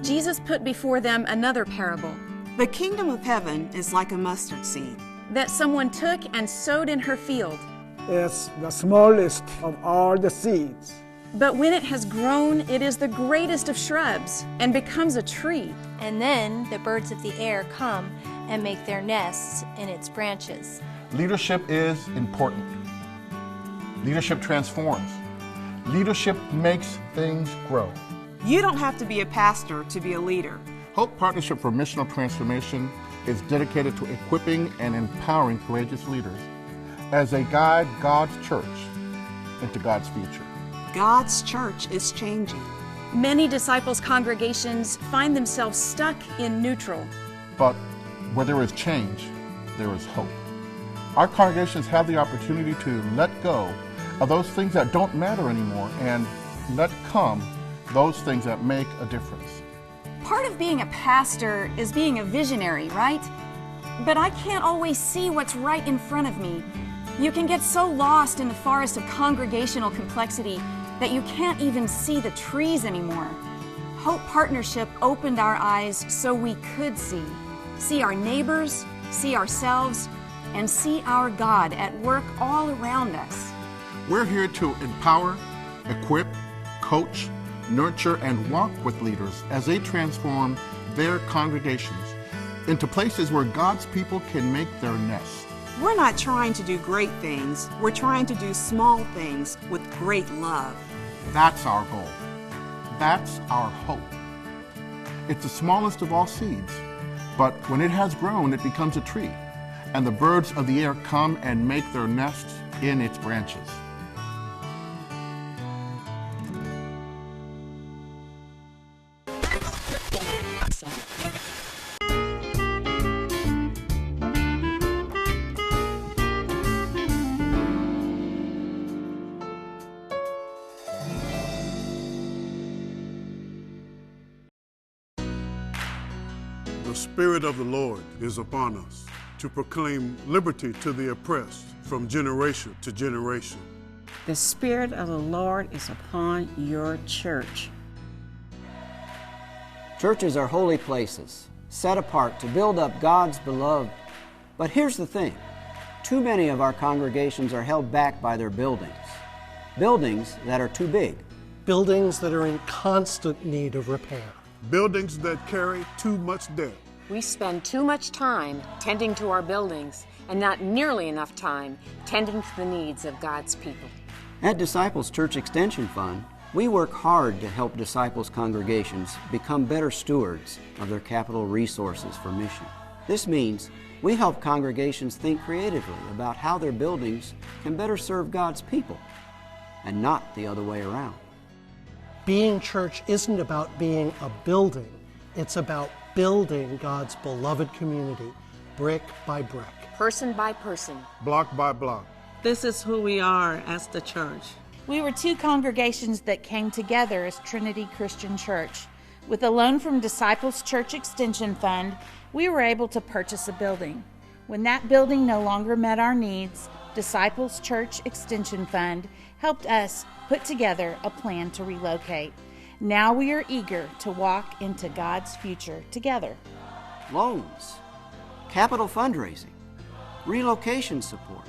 Jesus put before them another parable The kingdom of heaven is like a mustard seed. that someone took and sowed in her field. It's the smallest of all the seeds. But when it has grown, it is the greatest of shrubs and becomes a tree. And then the birds of the air come and make their nests in its branches. Leadership is important. Leadership transforms. Leadership makes things grow. You don't have to be a pastor to be a leader. Hope Partnership for Missional Transformation is dedicated to equipping and empowering courageous leaders as they guide God's church into God's future. God's church is changing. Many disciples' congregations find themselves stuck in neutral. But where there is change, there is hope. Our congregations have the opportunity to let go of those things that don't matter anymore and let come those things that make a difference. Part of being a pastor is being a visionary, right? But I can't always see what's right in front of me. You can get so lost in the forest of congregational complexity that you can't even see the trees anymore. Hope Partnership opened our eyes so we could see our neighbors, see ourselves, and see our God at work all around us. We're here to empower, equip, coach, nurture, and walk with leaders as they transform their congregations into places where God's people can make their nest. We're not trying to do great things. We're trying to do small things with great love. That's our goal. That's our hope. It's the smallest of all seeds, but when it has grown, it becomes a tree, and the birds of the air come and make their nests in its branches. The Spirit of the Lord is upon us to proclaim liberty to the oppressed from generation to generation. The Spirit of the Lord is upon your church. Churches are holy places, set apart to build up God's beloved. But here's the thing. Too many of our congregations are held back by their buildings. Buildings that are too big. Buildings that are in constant need of repair. Buildings that carry too much debt. We spend too much time tending to our buildings and not nearly enough time tending to the needs of God's people. At Disciples Church Extension Fund, we work hard to help Disciples congregations become better stewards of their capital resources for mission. This means we help congregations think creatively about how their buildings can better serve God's people, and not the other way around. Being church isn't about being a building. It's about building God's beloved community, brick by brick. Person by person. Block by block. This is who we are as the church. We were two congregations that came together as Trinity Christian Church. With a loan from Disciples Church Extension Fund, we were able to purchase a building. When that building no longer met our needs, Disciples Church Extension Fund helped us put together a plan to relocate. Now we are eager to walk into God's future together. Loans, capital fundraising, relocation support,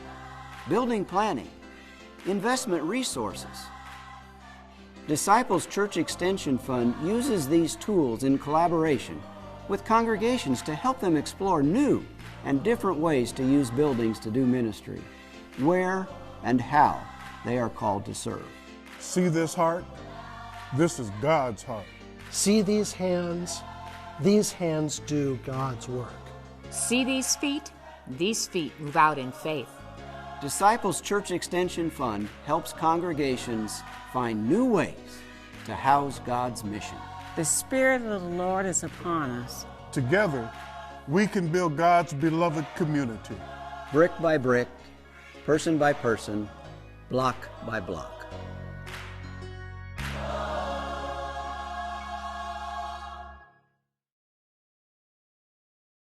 building planning, investment resources. Disciples Church Extension Fund uses these tools in collaboration with congregations to help them explore new and different ways to use buildings to do ministry, where and how they are called to serve. See this heart? This is God's heart. See these hands? These hands do God's work. See these feet move out in faith. Disciples Church Extension Fund helps congregations find new ways to house God's mission. The Spirit of the Lord is upon us. Together, we can build God's beloved community. Brick by brick, person by person, block by block.